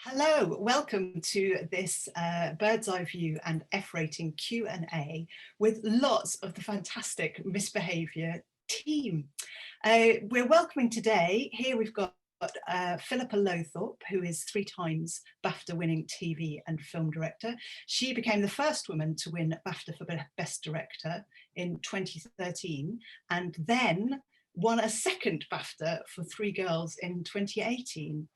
Hello, welcome to this Bird's Eye View and F Rating Q&A with lots of the fantastic Misbehaviour team. We're welcoming today, here we've got Philippa Lowthorpe, who is 3 times BAFTA winning TV and film director. She became the first woman to win BAFTA for Best Director in 2013 and then won a second BAFTA for Three Girls in 2018.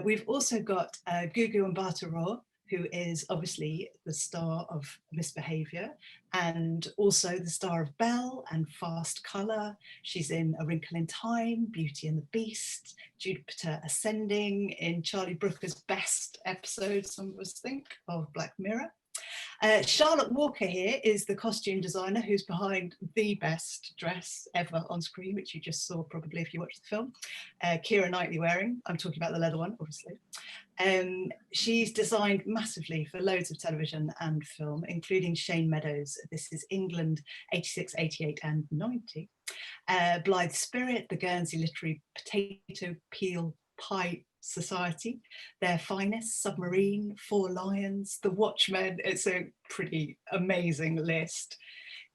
We've also got Gugu Mbatha-Raw, who is obviously the star of Misbehaviour and also the star of Belle and Fast Colour. She's in A Wrinkle in Time, Beauty and the Beast, Jupiter Ascending, in Charlie Brooker's best episode, some of us think, of Black Mirror. Charlotte Walker here is the costume designer who's behind the best dress ever on screen, which you just saw probably if you watched the film. Keira Knightley wearing, I'm talking about the leather one, obviously. She's designed massively for loads of television and film, including Shane Meadows. This is England 86, 88 and 90. Blythe Spirit, the Guernsey Literary Potato Peel Pie Society, Their Finest, Submarine, Four Lions, The Watchmen. It's a pretty amazing list.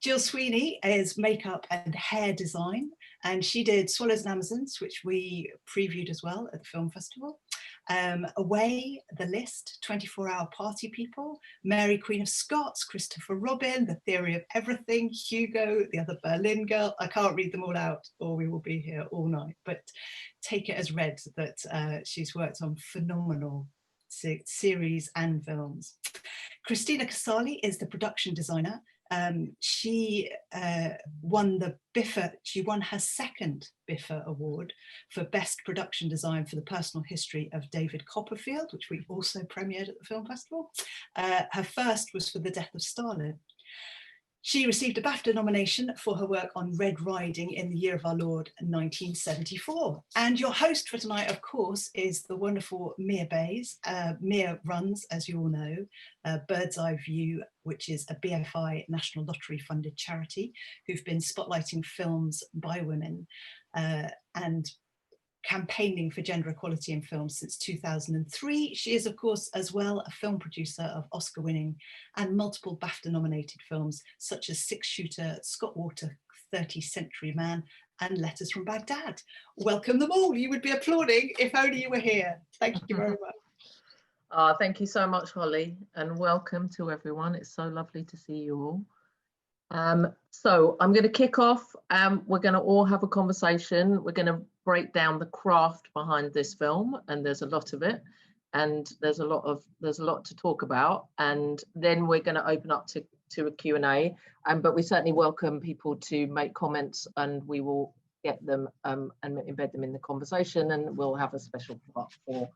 Jill Sweeney is makeup and hair design, and she did Swallows and Amazons, which we previewed as well at the film festival. Away, The List, 24-Hour Party People, Mary Queen of Scots, Christopher Robin, The Theory of Everything, Hugo, The Other Berlin Girl. I can't read them all out or we will be here all night, but take it as read that she's worked on phenomenal series and films. Christina Casali is the production designer. She won the BIFA, she won her second BIFA award for Best Production Design for the personal history of David Copperfield, which we also premiered at the film festival. Her first was for The Death of Stalin. She received a BAFTA nomination for her work on Red Riding in the Year of Our Lord 1974. And your host for tonight, of course, is the wonderful Mia Bays. Mia runs, as you all know, Bird's Eye View, which is a BFI National Lottery funded charity who've been spotlighting films by women and campaigning for gender equality in film since 2003. She is, of course, as well a film producer of Oscar-winning and multiple BAFTA-nominated films, such as Six Shooter, Scott Water, 30th Century Man, and Letters from Baghdad. Welcome them all. You would be applauding if only you were here. Thank you very much. Thank you so much, Holly, and welcome to everyone. It's so lovely to see you all. So I'm going to kick off. We're going to all have a conversation. We're going to break down the craft behind this film, and there's a lot of it, and there's a lot to talk about. And then we're going to open up to a Q&A. But we certainly welcome people to make comments, and we will get them and embed them in the conversation, and we'll have a special part for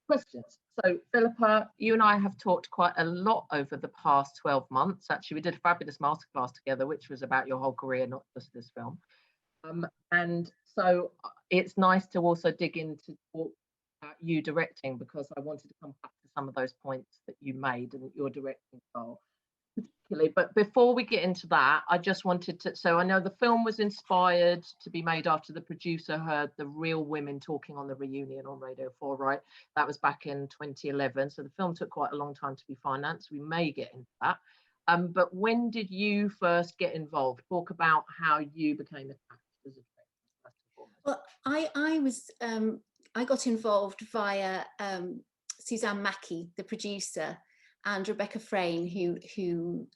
questions. So Philippa, you and I have talked quite a lot over the past 12 months. Actually, we did a fabulous masterclass together, which was about your whole career, not just this film. And so it's nice to also dig into talk about you directing, because I wanted to come back to some of those points that you made and your directing style particularly. But before we get into that, I just wanted to, so I know the film was inspired to be made after the producer heard the real women talking on the reunion on Radio 4, right? That was back in 2011. So the film took quite a long time to be financed. We may get into that. But when did you first get involved? Talk about how you became attached as a director. Well, I got involved via Suzanne Mackie, the producer, and Rebecca Frayne, who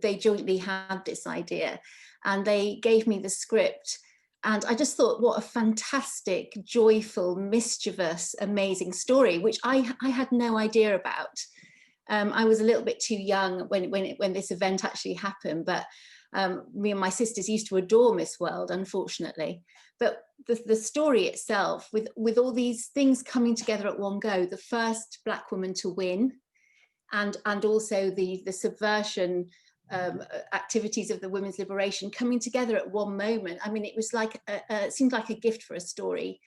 they jointly had this idea, and they gave me the script. And I just thought, what a fantastic, joyful, mischievous, amazing story, which I had no idea about. I was a little bit too young when this event actually happened, but me and my sisters used to adore Miss World, unfortunately. But the story itself, with all these things coming together at one go, the first Black woman to win, and also the subversion activities of the women's liberation coming together at one moment. I mean, it was like it seemed like a gift for a story,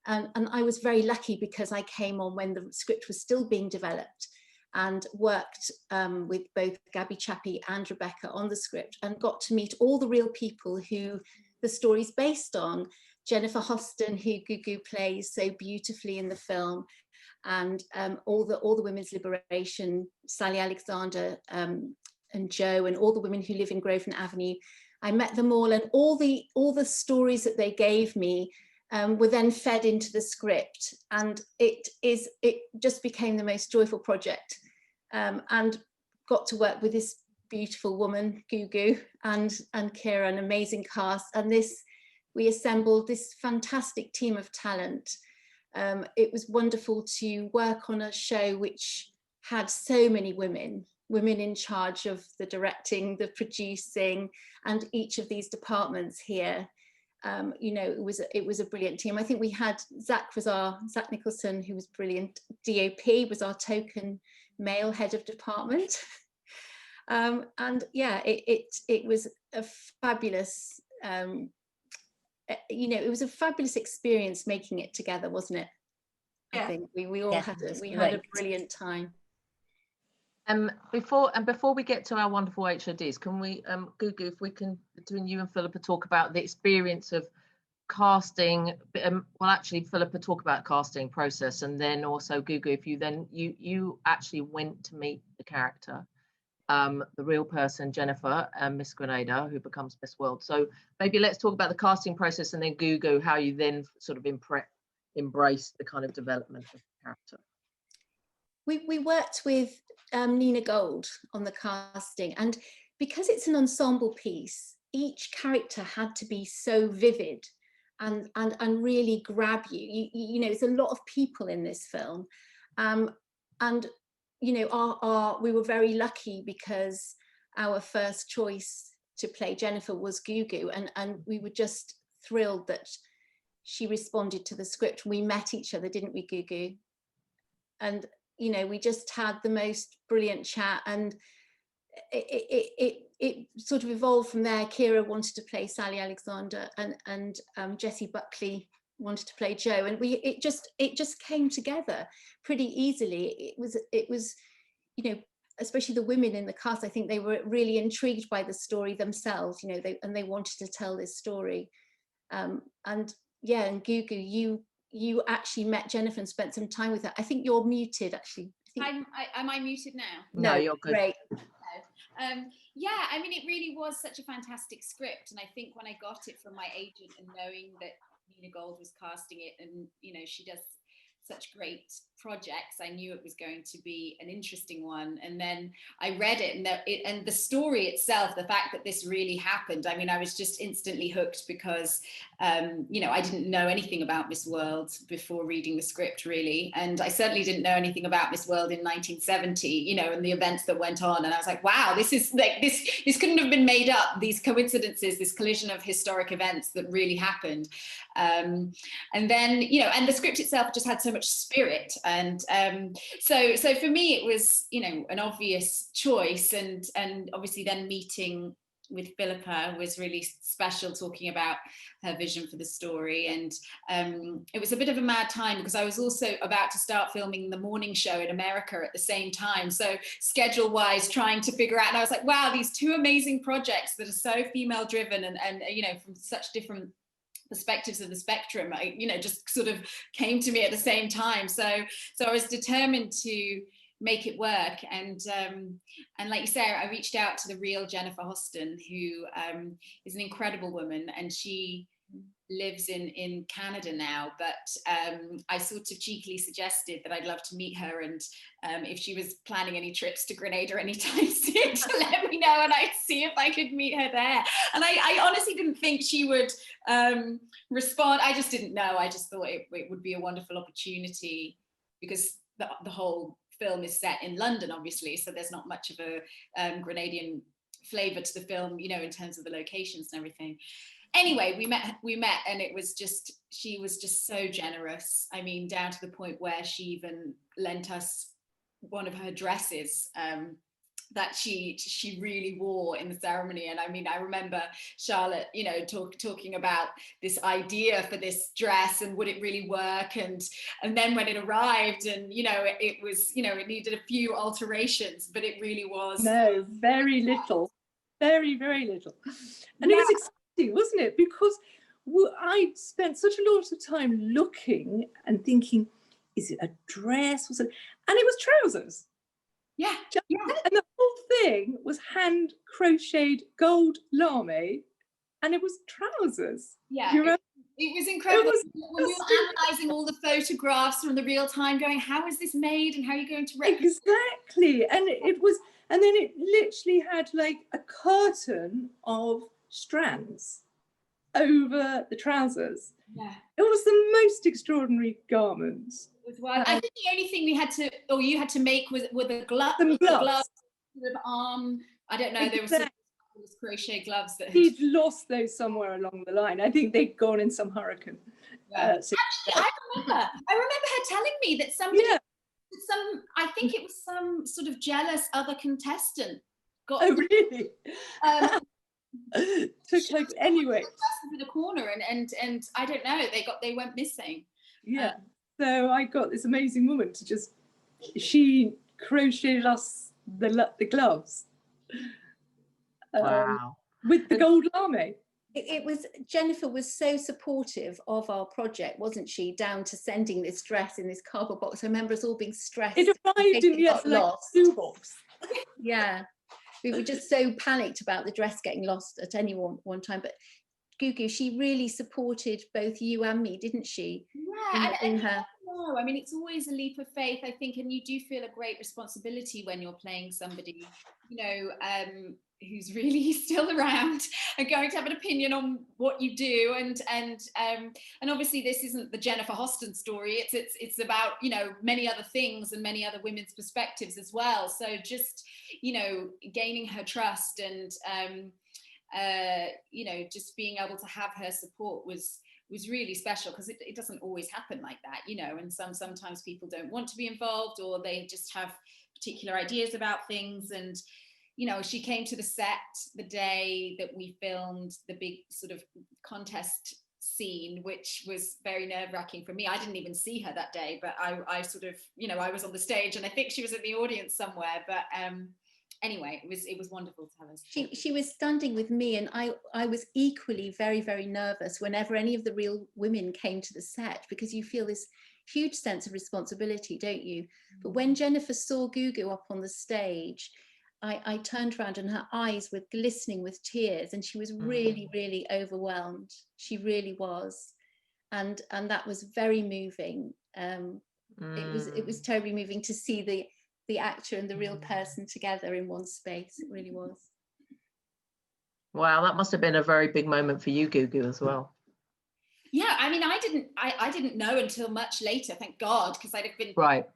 and I was very lucky because I came on when the script was still being developed, and worked with both Gabby Chappie and Rebecca on the script, and got to meet all the real people who the story's based on. Jennifer Hoston, who Gugu plays so beautifully in the film, and all the women's liberation, Sally Alexander and Jo, and all the women who live in Grosvenor Avenue. I met them all, and all the stories that they gave me were then fed into the script, and it just became the most joyful project, and got to work with this beautiful woman, Gugu, and Kira, an amazing cast, and we assembled this fantastic team of talent. It was wonderful to work on a show which had so many women in charge of the directing, the producing, and each of these departments here. You know, it was a brilliant team. I think we had Zach Nicholson, who was brilliant. DOP was our token male head of department. And yeah, it was a fabulous, you know, it was a fabulous experience making it together, wasn't it? Yeah. I think we all had a brilliant time. Before we get to our wonderful HODs, can we, Gugu, if we can, between you and Philippa, talk about the experience of casting? Well, actually, Philippa, talk about casting process, and then also Gugu, if you actually went to meet the character, the real person, Jennifer, Miss Grenada, who becomes Miss World. So maybe let's talk about the casting process, and then Gugu, how you then sort of embrace the kind of development of the character. We worked with Nina Gold on the casting, and because it's an ensemble piece, each character had to be so vivid and really grab you. You know, it's a lot of people in this film, and you know, we were very lucky because our first choice to play Jennifer was Gugu, and we were just thrilled that she responded to the script. We met each other, didn't we, Gugu? And you know, we just had the most brilliant chat, and it sort of evolved from there. Kira wanted to play Sally Alexander, and Jessie Buckley wanted to play Jo, and it just came together pretty easily. It was, you know, especially the women in the cast, I think they were really intrigued by the story themselves, you know, they wanted to tell this story. And yeah, and Gugu, you actually met Jennifer and spent some time with her. I think you're muted, actually. Am I muted now? No, you're good. Great. Yeah, I mean, it really was such a fantastic script, and I think when I got it from my agent and knowing that Nina Gold was casting it, and you know, she does such great projects, I knew it was going to be an interesting one. And then I read it, and the story itself, the fact that this really happened, I mean, I was just instantly hooked because you know, I didn't know anything about Miss World before reading the script, really, and I certainly didn't know anything about Miss World in 1970, you know, and the events that went on. And I was like, wow, this is like, this couldn't have been made up, these coincidences, this collision of historic events that really happened. And then, you know, and the script itself just had so much spirit, and so for me it was, you know, an obvious choice, and obviously then meeting with Philippa was really special, talking about her vision for the story. And it was a bit of a mad time because I was also about to start filming the morning show in America at the same time, so schedule wise trying to figure out, and I was like, wow, these two amazing projects that are so female driven and you know, from such different perspectives of the spectrum, you know, just sort of came to me at the same time. So I was determined to make it work. And like you say, I reached out to the real Jennifer Hoston, who is an incredible woman, and she lives in Canada now, but I sort of cheekily suggested that I'd love to meet her, and if she was planning any trips to Grenada anytime soon, to let me know, and I'd see if I could meet her there. And I honestly didn't think she would respond. I just didn't know. I just thought it would be a wonderful opportunity, because the whole film is set in London, obviously, so there's not much of a Grenadian flavor to the film, you know, in terms of the locations and everything. Anyway, we met, and it was just, she was just so generous. I mean, down to the point where she even lent us one of her dresses that she really wore in the ceremony. And I mean, I remember Charlotte, you know, talking about this idea for this dress and would it really work, and then when it arrived, and you know, it was, you know, it needed a few alterations, but it really was very little, very little. And it was exciting, wasn't it? Because I spent such a lot of time looking and thinking, is it a dress? Was it? And it was trousers. Yeah, yeah. And the whole thing was hand crocheted gold lame, and it was trousers. Yeah, You remember? it was incredible. was when we were analysing all the photographs from the real time, going, how is this made and how are you going to replicate? Exactly. And it was, and then it literally had like a curtain of strands over the trousers. Yeah. It was the most extraordinary garments. I think the only thing we had to, or you had to make were the gloves. Some gloves. Sort of arm. I don't know. There were some crochet gloves that he'd lost those somewhere along the line. I think they'd gone in some hurricane. Yeah. Actually, I remember her telling me that somebody, I think it was some sort of jealous other contestant got. Oh really? Took her anyway. In the corner, and I don't know. They went missing. Yeah. So I got this amazing woman to just, she crocheted us the gloves. Wow. With the gold lame. It was, Jennifer was so supportive of our project, wasn't she, down to sending this dress in this cardboard box. I remember us all being stressed. It arrived in like a shoebox. Yeah, we were just so panicked about the dress getting lost at any one time. But Gugu, she really supported both you and me, didn't she? Yeah, in her. No, I mean, it's always a leap of faith, I think, and you do feel a great responsibility when you're playing somebody, you know, who's really still around and going to have an opinion on what you do, and obviously this isn't the Jennifer Hoston story. It's about, you know, many other things and many other women's perspectives as well. So just, you know, gaining her trust and you know, just being able to have her support was really special, because it doesn't always happen like that, you know, and sometimes people don't want to be involved, or they just have particular ideas about things. And you know, she came to the set the day that we filmed the big sort of contest scene, which was very nerve-wracking for me. I didn't even see her that day, but I sort of, you know, I was on the stage, and I think she was in the audience somewhere, but anyway, it was wonderful to have her. She was standing with me, and I was equally very, very nervous whenever any of the real women came to the set, because you feel this huge sense of responsibility, don't you? But when Jennifer saw Gugu up on the stage, I turned around and her eyes were glistening with tears, and she was really, really overwhelmed. She really was. And that was very moving. It was terribly moving to see the actor and the real person together in one space. It really was. Wow, that must have been a very big moment for you, Gugu, as well. Yeah, I mean, I didn't know until much later, thank God, because I'd have been terrified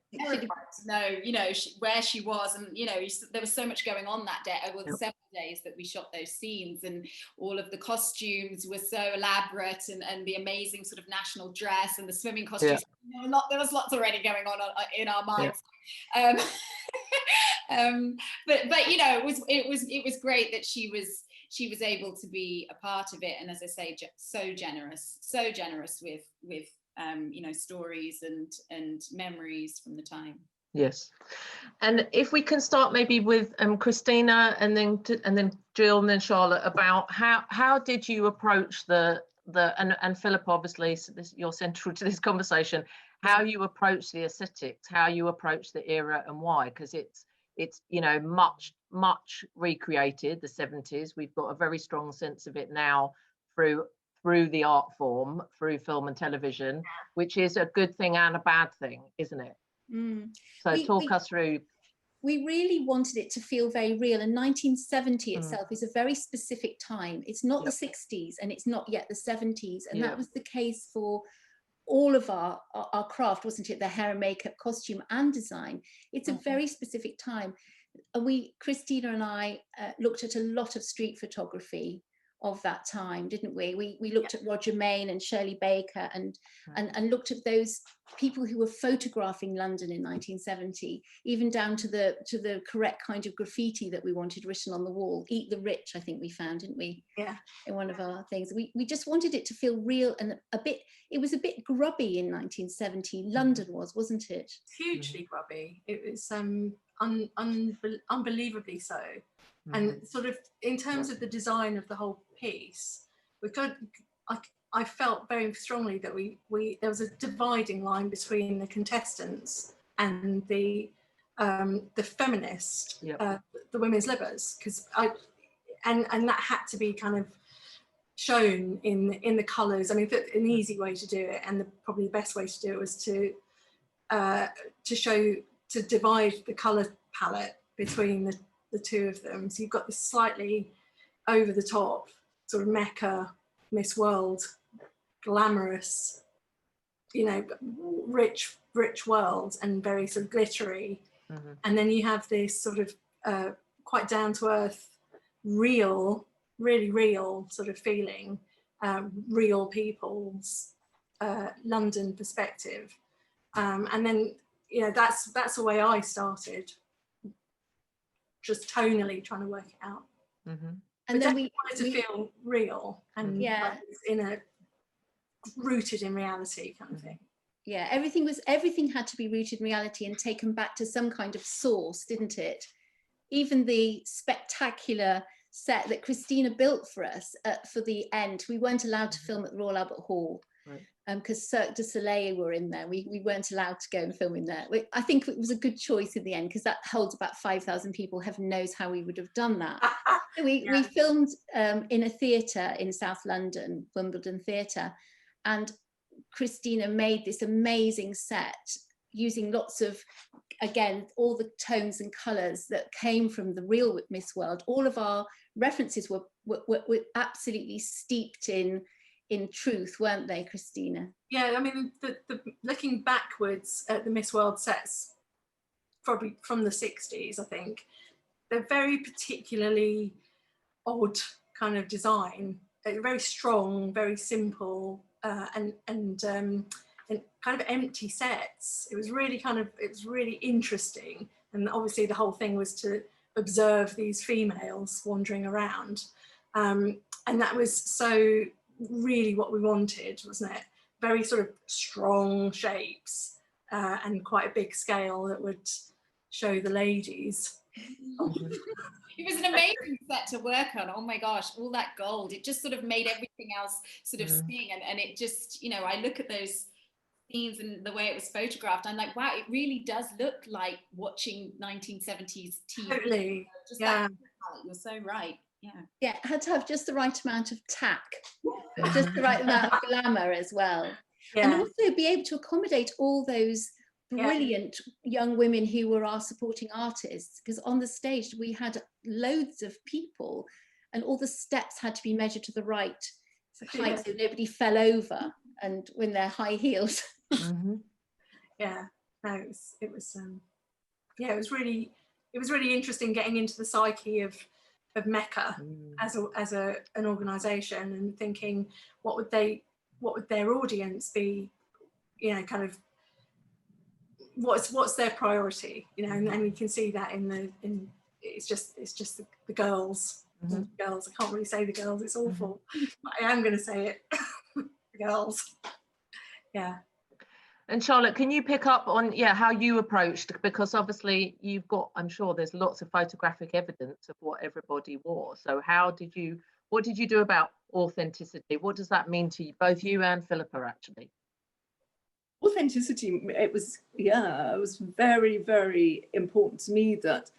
to know, you know, where she was, and you know, there was so much going on that day, over the 7 days that we shot those scenes, and all of the costumes were so elaborate, and the amazing sort of national dress and the swimming costumes. You know, there was lots already going on in our minds. But you know, it was great that she was able to be a part of it, and as I say, so generous with you know, stories and memories from the time. Yes, and if we can start maybe with Christina, and then Jill, and then Charlotte, about how did you approach and Philip, obviously you're central to this conversation, how you approach the aesthetics, how you approach the era, and why, because it's you know, much recreated, the 70s. We've got a very strong sense of it now through the art form, through film and television, which is a good thing and a bad thing, isn't it? So talk us through. We really wanted it to feel very real, and 1970 itself is a very specific time. It's not the 60s, and it's not yet the 70s, and that was the case for all of our craft, wasn't it? The hair and makeup, costume and design. It's a very specific time. And Christina and I looked at a lot of street photography of that time, didn't we? We looked at Roger Main and Shirley Baker and looked at those people who were photographing London in 1970, even down to the correct kind of graffiti that we wanted written on the wall. Eat the Rich, I think we found, didn't we? Yeah. In one of our things. We just wanted it to feel real, and it was a bit grubby in 1970. London wasn't it? Hugely grubby. It was unbelievably so. And sort of in terms of the design of the whole piece, I felt very strongly that there was a dividing line between the contestants and the feminist, Yep. the women's livers, because and that had to be kind of shown in the colours. I mean, an easy way to do it, and probably the best way to do it, was to divide the colour palette between the two of them. So you've got this slightly over the top sort of Mecca, Miss World, glamorous, you know, rich world, and very sort of glittery. Mm-hmm. And then you have this sort of quite down to earth, real, really real sort of feeling, real people's London perspective. And then, you know, that's the way I started, just tonally trying to work it out. Mm-hmm. And then we wanted to feel real and Yeah. like rooted in reality kind of thing. Yeah, everything had to be rooted in reality and taken back to some kind of source, didn't it? Even the spectacular set that Christina built for us for the end, we weren't allowed to film at the Royal Albert Hall, because Cirque du Soleil were in there. We weren't allowed to go and film in there. I think it was a good choice in the end, because that holds about 5,000 people. Heaven knows how we would have done that. We filmed in a theatre in South London, Wimbledon Theatre, and Christina made this amazing set using lots of, again, all the tones and colours that came from the real Miss World. All of our references were absolutely steeped in truth, weren't they, Christina? Yeah, I mean, the looking backwards at the Miss World sets, probably from the 60s, I think, they're very particularly odd kind of design, very strong, very simple, and kind of empty sets. It was really interesting, and obviously the whole thing was to observe these females wandering around, and that was so really what we wanted, wasn't it? Very sort of strong shapes, and quite a big scale that would show the ladies. It was an amazing set to work on. Oh my gosh, all that gold. It just sort of made everything else sort of sing. And it just, you know, I look at those scenes and the way it was photographed, I'm like, wow, it really does look like watching 1970s TV. Totally. Just Yeah. You're so right. Yeah. Yeah, it had to have just the right amount of tack, just the right amount of glamour as well. Yeah. And also be able to accommodate all those brilliant young women who were our supporting artists, because on the stage we had loads of people and all the steps had to be measured to the right height so nobody fell over and in their high heels. Yeah, no, it was really interesting getting into the psyche of Mecca as an organisation, and thinking what would their audience be, you know, kind of what's their priority, you know, and you can see that in it's just the girls. The girls, I can't really say the girls, it's awful, but I am going to say it. The girls. Yeah. And Charlotte, can you pick up on how you approached, because obviously you've got, I'm sure there's lots of photographic evidence of what everybody wore. So what did you do about authenticity? What does that mean to you, both you and Philippa, actually? Authenticity, it was very, very important to me that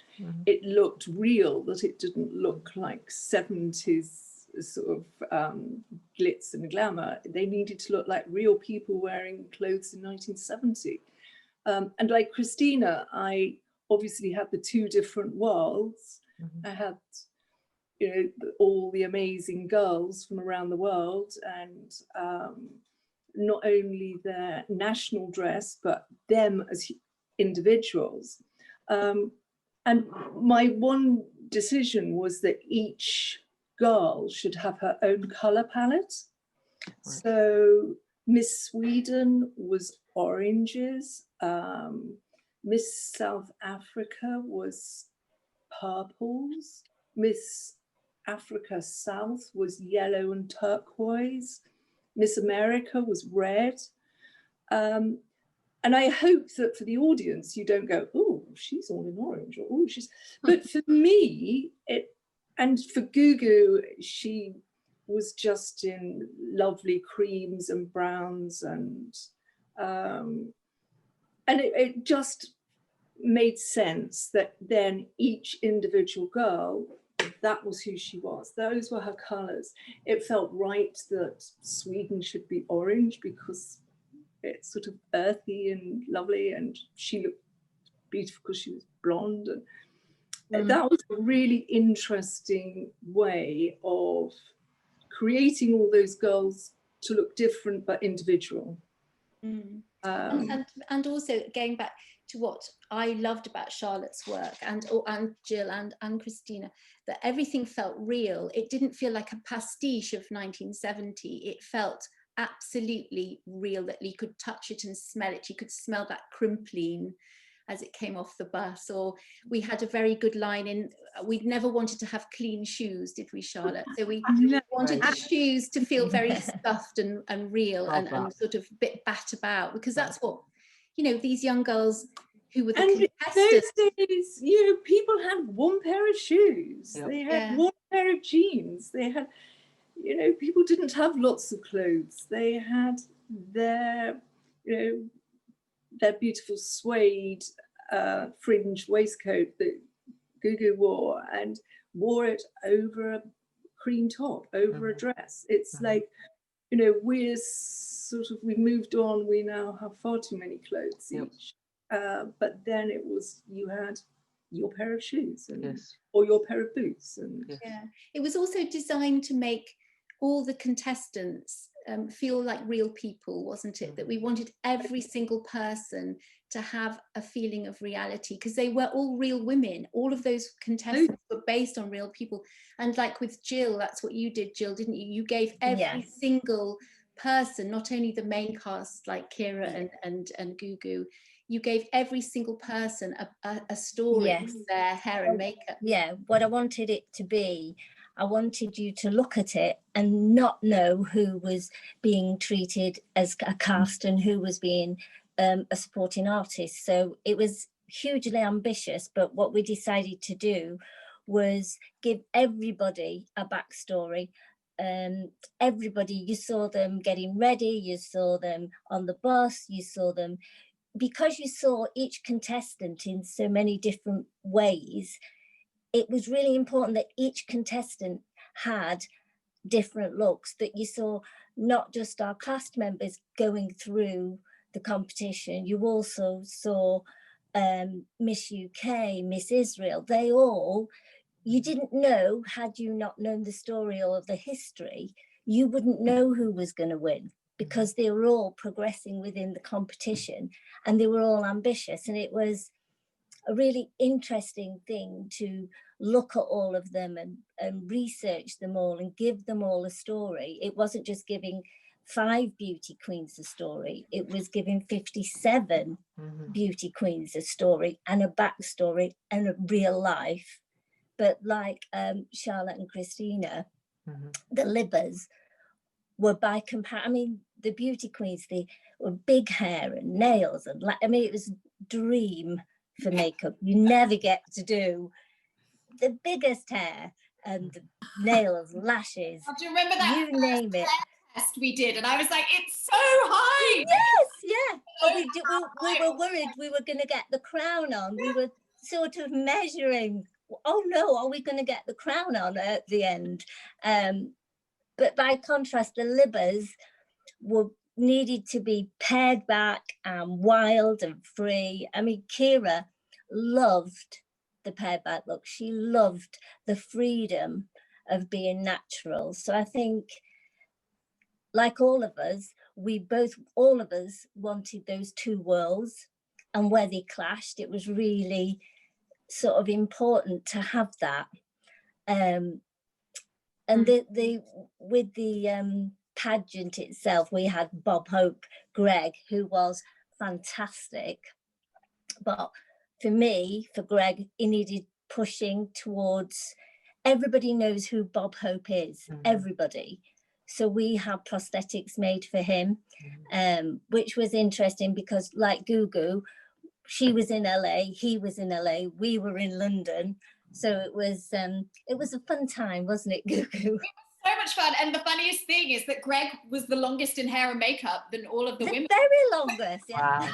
it looked real, that it didn't look like 70s sort of glitz and glamour. They needed to look like real people wearing clothes in 1970. And like Christina, I obviously had the two different worlds. I had, you know, all the amazing girls from around the world, and not only their national dress, but them as individuals. And my one decision was that each girl should have her own colour palette. Right. So Miss Sweden was oranges, Miss South Africa was purples, Miss Africa South was yellow and turquoise, Miss America was red. And I hope that for the audience, you don't go, oh, she's all in orange, or oh, she's. But for me, and for Gugu, she was just in lovely creams and browns, and it just made sense that then each individual girl, that was who she was. Those were her colours. It felt right that Sweden should be orange because it's sort of earthy and lovely, and she looked beautiful because she was blonde. And that was a really interesting way of creating all those girls to look different but individual. And also going back to what I loved about Charlotte's work, and Jill and Christina, that everything felt real. It didn't feel like a pastiche of 1970. It felt absolutely real, that you could touch it and smell it. You could smell that crimpline as it came off the bus. Or we had a very good line in, we never wanted to have clean shoes, did we, Charlotte? So we wanted the shoes to feel very stuffed and real, and sort of a bit bat about, because that's what, you know, these young girls who were the contestants. Those days, you know, people had one pair of shoes. Yep. They had one pair of jeans. They had, you know, people didn't have lots of clothes. They had their, you know, their beautiful suede fringed waistcoat that Gugu wore, and wore it over a cream top, over a dress. It's like, you know, we're sort of, we moved on, we now have far too many clothes each. But then it was, you had your pair of shoes and, or your pair of boots. And it was also designed to make all the contestants feel like real people, wasn't it? That we wanted every single person to have a feeling of reality, because they were all real women. All of those contestants were based on real people. And like with Jill, that's what you did, Jill, didn't you? You gave every single person, not only the main cast like Kira and Gugu, you gave every single person a story with their hair and makeup. Yeah, what I wanted it to be, I wanted you to look at it and not know who was being treated as a cast and who was being a supporting artist. So it was hugely ambitious, but what we decided to do was give everybody a backstory. Everybody, you saw them getting ready, you saw them on the bus, you saw them, because you saw each contestant in so many different ways. It was really important that each contestant had different looks, that you saw not just our cast members going through the competition, you also saw Miss UK, Miss Israel, they all, you didn't know, had you not known the story or the history, you wouldn't know who was going to win, because they were all progressing within the competition and they were all ambitious. And it was a really interesting thing to look at all of them and research them all and give them all a story. It wasn't just giving 5 beauty queens a story, it was giving 57 beauty queens a story and a backstory and a real life. But like Charlotte and Christina, the Libbers were by comparison, I mean, the beauty queens, they were big hair and nails, and I mean, it was a dream for makeup. You never get to do the biggest hair and the nails, lashes. Do you remember that? You name it. Test we did, and I was like, it's so high. Yes, yeah. But we were worried we were going to get the crown on. We were sort of measuring, oh no, are we going to get the crown on at the end? But by contrast, the Libbers were needed to be pared back and wild and free. I mean, Kira loved the pared back look. She loved the freedom of being natural. So I think, like all of us, all of us wanted those two worlds, and where they clashed, it was really sort of important to have that. And with the pageant itself, we had Bob Hope, Greg, who was fantastic. But for me, for Greg, he needed pushing towards, everybody knows who Bob Hope is, everybody. So we had prosthetics made for him, which was interesting because, like Gugu, she was in LA, he was in LA, we were in London. So it was a fun time, wasn't it, Gugu? It was so much fun. And the funniest thing is that Greg was the longest in hair and makeup than all of the women. Very longest, yeah. Wow.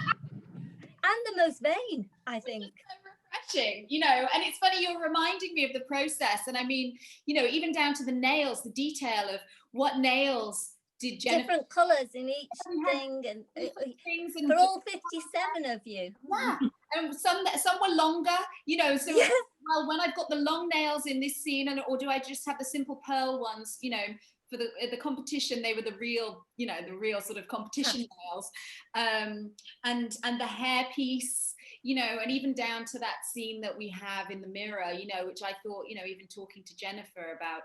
And the most vain, I think. So refreshing, you know. And it's funny, you're reminding me of the process. And I mean, you know, even down to the nails, the detail of what nails did Jennifer. Different colours in each thing, and things and for all 57 of you. yeah, and some were longer, you know. So Yeah. well, when I've got the long nails in this scene, or do I just have the simple pearl ones? You know, for the competition, they were the real, you know, the real sort of competition nails, and the hair piece, you know, and even down to that scene that we have in the mirror, you know, which I thought, you know, even talking to Jennifer about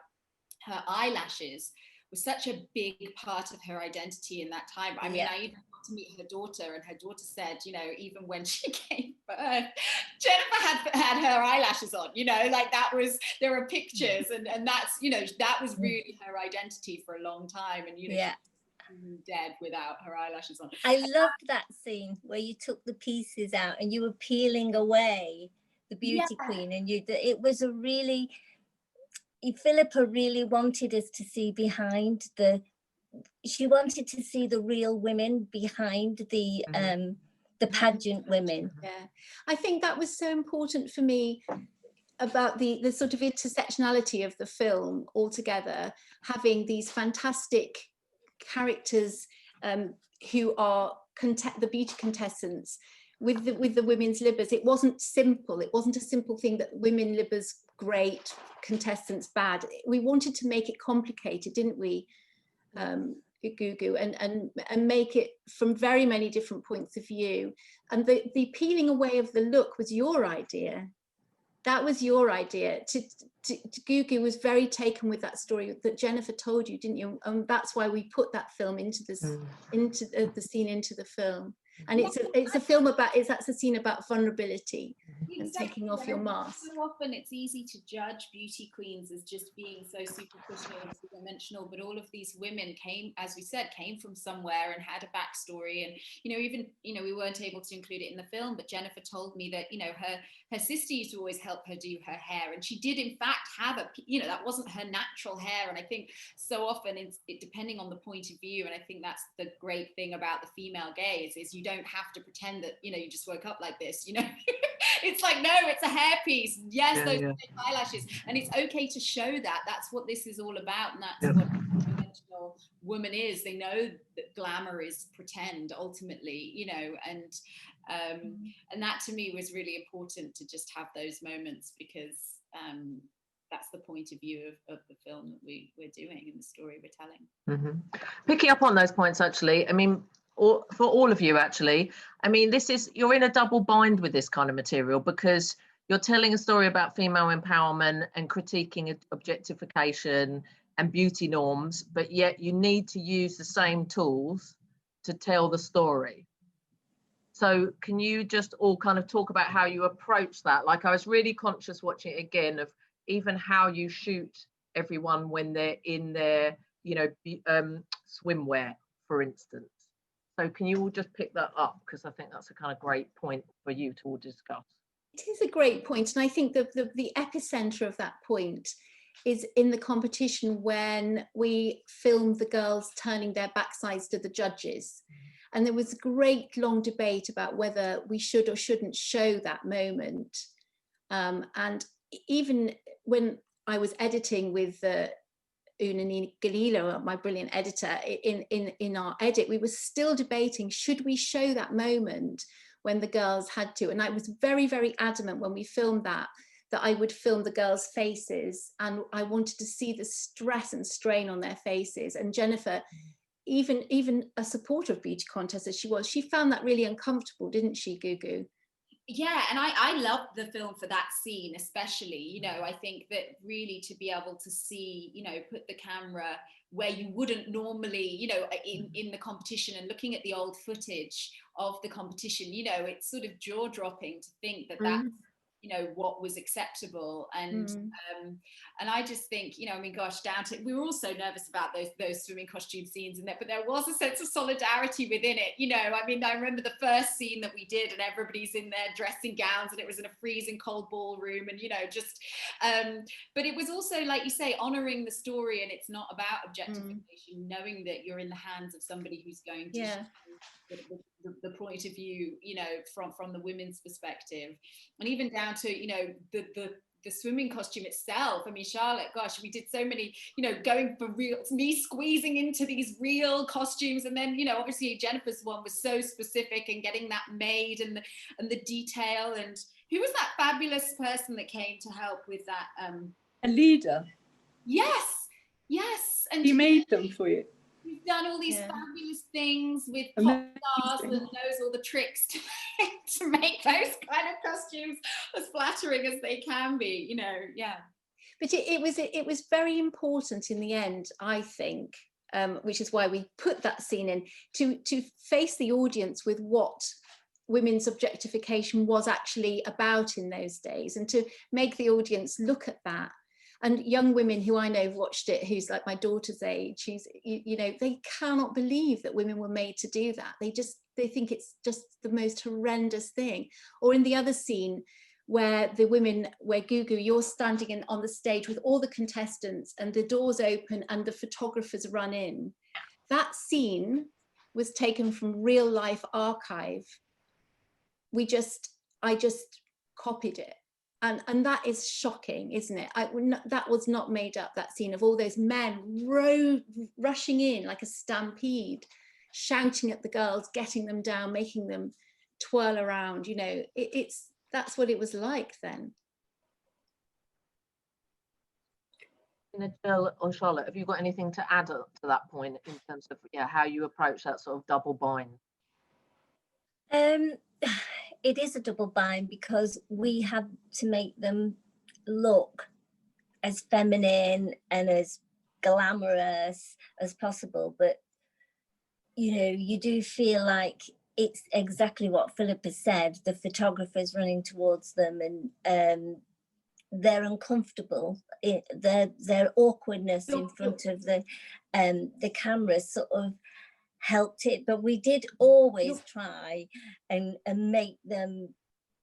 her eyelashes was such a big part of her identity in that time. I mean, Yeah. I even got to meet her daughter, and her daughter said, you know, even when she gave birth, Jennifer had her eyelashes on, you know, like there are pictures, and that's, you know, that was really her identity for a long time. And, you know, Yeah. she's dead without her eyelashes on. I loved that scene where you took the pieces out and you were peeling away the beauty queen, and it was a really, Philippa really wanted us to see behind she wanted to see the real women behind the pageant women. Yeah, I think that was so important for me about the sort of intersectionality of the film altogether, having these fantastic characters who are the beauty contestants with the women's libbers. It wasn't simple. It wasn't a simple thing that women libbers great, contestants bad. We wanted to make it complicated, didn't we, Gugu, and make it from very many different points of view. And the peeling away of the look was your idea. That was your idea. Gugu was very taken with that story that Jennifer told you, didn't you? And that's why we put that film into the scene into the film. And it's a film about, that's a scene about vulnerability and taking off your mask. So often it's easy to judge beauty queens as just being so superficial and two-dimensional, but all of these women came, as we said, came from somewhere and had a backstory. And, you know, even, you know, we weren't able to include it in the film, but Jennifer told me that, you know, her sister used to always help her do her hair, and she did in fact have you know, that wasn't her natural hair. And I think so often it's depending on the point of view, and I think that's the great thing about the female gaze, is you don't have to pretend that, you know, you just woke up like this, you know. It's like, no, it's a hairpiece. Yes, those eyelashes, and it's okay to show that. That's what this is all about, and that's what a conventional woman is. They know that glamour is pretend ultimately, you know, and that to me was really important, to just have those moments, because that's the point of view of the film that we're doing and the story we're telling. Picking up on those points, actually, I mean, for all of you, actually, I mean, you're in a double bind with this kind of material, because you're telling a story about female empowerment and critiquing objectification and beauty norms, but yet you need to use the same tools to tell the story. So can you just all kind of talk about how you approach that? Like, I was really conscious watching it again of even how you shoot everyone when they're in their, you know, swimwear, for instance. So can you all just pick that up? Because I think that's a kind of great point for you to all discuss. It is a great point, and I think the epicenter of that point is in the competition when we filmed the girls turning their backsides to the judges. And there was a great long debate about whether we should or shouldn't show that moment. And even when I was editing with Unani Galilo, my brilliant editor, in our edit, we were still debating, should we show that moment when the girls had to? And I was very, very adamant when we filmed that I would film the girls' faces, and I wanted to see the stress and strain on their faces. And Jennifer, even a supporter of beauty contests as she was, she found that really uncomfortable, didn't she, Gugu? Yeah, and I loved the film for that scene especially. You know, I think that really to be able to see, you know, put the camera where you wouldn't normally, you know, in the competition, and looking at the old footage of the competition, you know, it's sort of jaw-dropping to think that that's, you know, what was acceptable. And and I just think, you know, I mean, gosh, down to, we were all so nervous about those swimming costume scenes and that, but there was a sense of solidarity within it. You know, I mean, I remember the first scene that we did and everybody's in their dressing gowns and it was in a freezing cold ballroom, and, you know, just but it was also, like you say, honoring the story, and it's not about objectification, knowing that you're in the hands of somebody who's going to show the point of view, you know, from the women's perspective. And even down to, you know, the swimming costume itself. I mean, Charlotte, gosh, we did so many, you know, going for real, me squeezing into these real costumes, and then, you know, obviously Jennifer's one was so specific, and getting that made, and the detail. And who was that fabulous person that came to help with that? A leader. Yes, and He made them for you. We've done all these fabulous things with pop stars that knows all the tricks to make those kind of costumes as flattering as they can be, you know. But it was very important in the end, I think, which is why we put that scene in, to face the audience with what women's objectification was actually about in those days, and to make the audience look at that. And young women who I know have watched it, who's like my daughter's age, who's, you know, they cannot believe that women were made to do that. They think it's just the most horrendous thing. Or in the other scene where the women, where Gugu, you're standing on the stage with all the contestants and the doors open and the photographers run in. That scene was taken from real life archive. I just copied it. And that is shocking, isn't it? That was not made up, that scene of all those men rushing in like a stampede, shouting at the girls, getting them down, making them twirl around. You know, that's what it was like then. Jill or Charlotte, have you got anything to add to that point in terms of how you approach that sort of double bind? It is a double bind because we have to make them look as feminine and as glamorous as possible. But, you know, you do feel like it's exactly what Philippa said, the photographers running towards them, and they're uncomfortable. Their awkwardness in front of the camera sort of helped it, but we did always try and make them,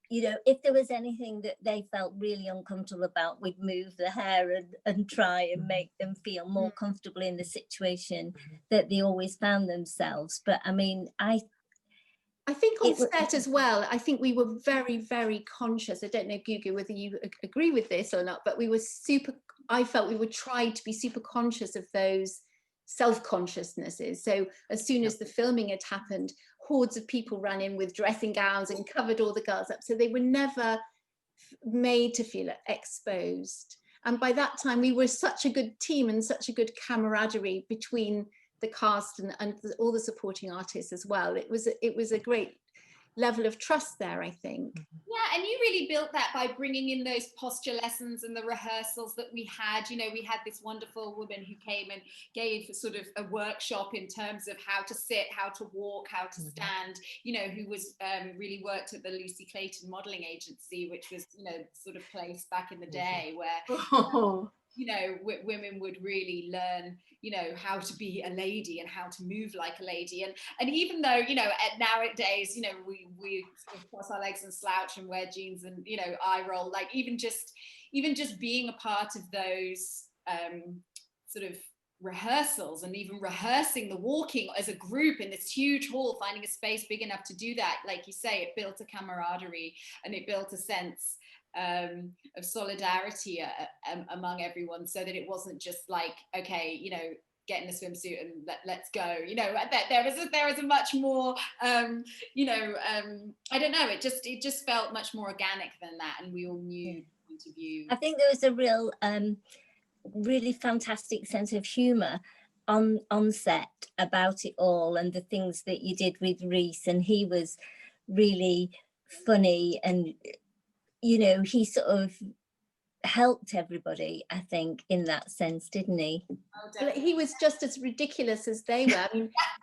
you know, if there was anything that they felt really uncomfortable about, we'd move the hair and try and make them feel more comfortable in the situation that they always found themselves. But I mean, I think on set as well, I think we were very, very conscious. I don't know, Gugu, whether you agree with this or not, but I felt we would try to be super conscious of those self-consciousnesses. So as soon as the filming had happened, hordes of people ran in with dressing gowns and covered all the girls up. So they were never made to feel exposed. And by that time, we were such a good team and such a good camaraderie between the cast and all the supporting artists as well. It was a great level of trust there, I think. Yeah, and you really built that by bringing in those posture lessons and the rehearsals that we had. You know, we had this wonderful woman who came and gave sort of a workshop in terms of how to sit, how to walk, how to stand, you know, who was really worked at the Lucy Clayton modelling agency, which was, you know, sort of place back in the day where you know, women would really learn, you know, how to be a lady and how to move like a lady. And even though, you know, nowadays, you know, we sort of cross our legs and slouch and wear jeans and, you know, eye roll, like even just being a part of those sort of rehearsals and even rehearsing the walking as a group in this huge hall, finding a space big enough to do that, like you say, it built a camaraderie and it built a sense of solidarity among everyone, so that it wasn't just like, okay, you know, get in a swimsuit and let's go, you know. There was a much more you know, I don't know, it just felt much more organic than that, and we all knew the point of view. I think there was a real really fantastic sense of humour on set about it all, and the things that you did with Reese, and he was really funny, and you know, he sort of helped everybody, I think, in that sense, didn't he? Oh, he was just as ridiculous as they were. I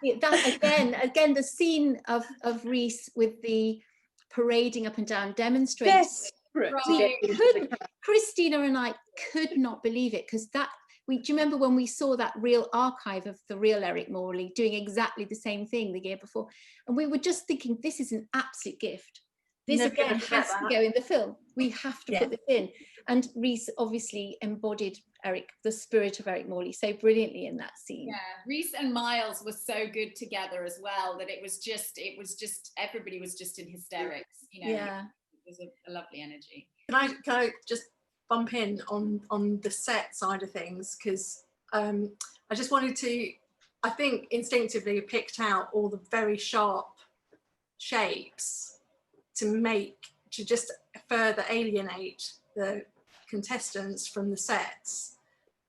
mean, that again, the scene of Reese with the parading up and down demonstrators. Yes. desperate to We get into the couldn't, Christina and I could not believe it, because do you remember when we saw that real archive of the real Eric Morley doing exactly the same thing the year before? And we were just thinking, this is an absolute gift. This Never gonna again forget has to that. go in the film. We have to Yeah. put this in. And Rhys obviously embodied the spirit of Eric Morley so brilliantly in that scene. Yeah, Rhys and Miles were so good together as well that it was just everybody was just in hysterics, you know. Yeah. It was a lovely energy. Can I just bump in on the set side of things, because I just wanted to, I think instinctively picked out all the very sharp shapes to just further alienate the contestants from the sets,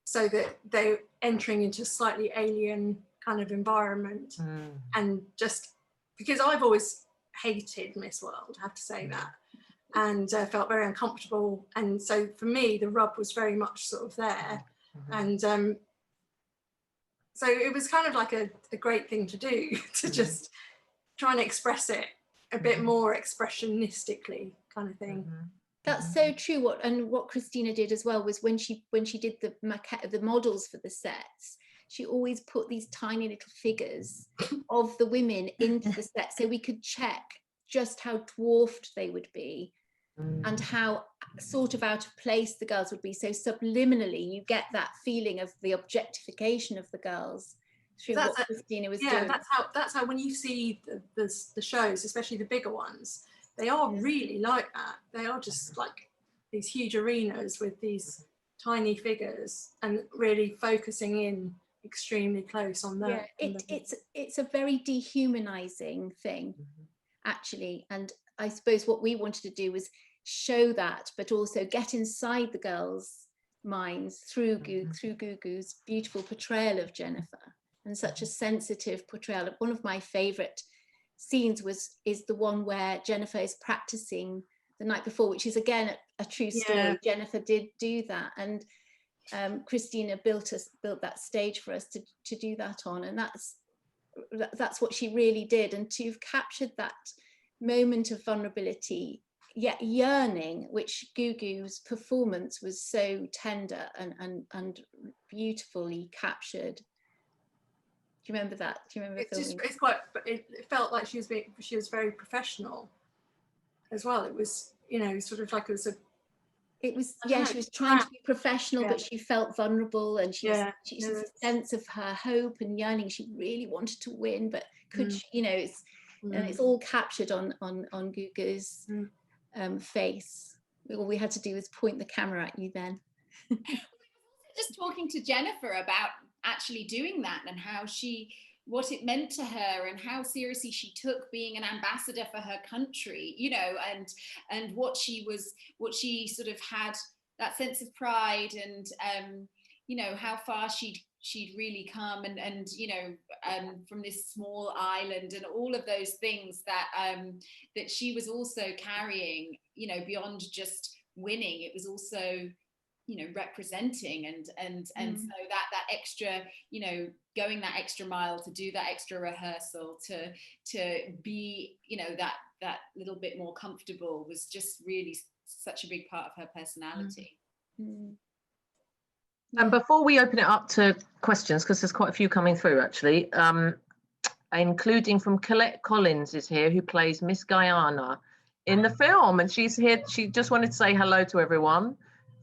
so that they're entering into a slightly alien kind of environment. And just because I've always hated Miss World, I have to say that, and felt very uncomfortable, and so for me the rub was very much sort of there. And so it was kind of like a great thing to do, to just try and express it a bit more expressionistically, kind of thing. That's so true. What Christina did as well was when she did the models for the sets, she always put these tiny little figures of the women into the set, so we could check just how dwarfed they would be and how sort of out of place the girls would be. So subliminally, you get that feeling of the objectification of the girls through what Christina was doing. That's how when you see the shows, especially the bigger ones, they are really like that. They are just like these huge arenas with these tiny figures and really focusing in extremely close on them. Yeah, it's a very dehumanizing thing, actually. And I suppose what we wanted to do was show that, but also get inside the girls' minds through Gugu's beautiful portrayal of Jennifer, and such a sensitive portrayal. One of my favorite scenes is the one where Jennifer is practicing the night before, which is again a true story. Yeah. Jennifer did do that, and Christina built that stage for us to do that on, and that's what she really did. And to have captured that moment of vulnerability yet yearning, which Gugu's performance was so tender and beautifully captured. Do you remember that? Do you remember filming? It felt like she was very professional as well. It was, sort of like she was trying to be professional, but she felt vulnerable, and she was a sense of her hope and yearning. She really wanted to win, but could she, and it's all captured on Gugu's face. All we had to do was point the camera at you then. Just talking to Jennifer about actually doing that, and what it meant to her, and how seriously she took being an ambassador for her country, and what she sort of had, that sense of pride, and how far she'd really come, and from this small island, and all of those things that she was also carrying, beyond just winning. It was also representing, and so that extra, going that extra mile, to do that extra rehearsal, to be that little bit more comfortable, was just really such a big part of her personality. And before we open it up to questions, because there's quite a few coming through actually, including from Colette Collins is here, who plays Miss Guyana in the film, and she's here. She just wanted to say hello to everyone.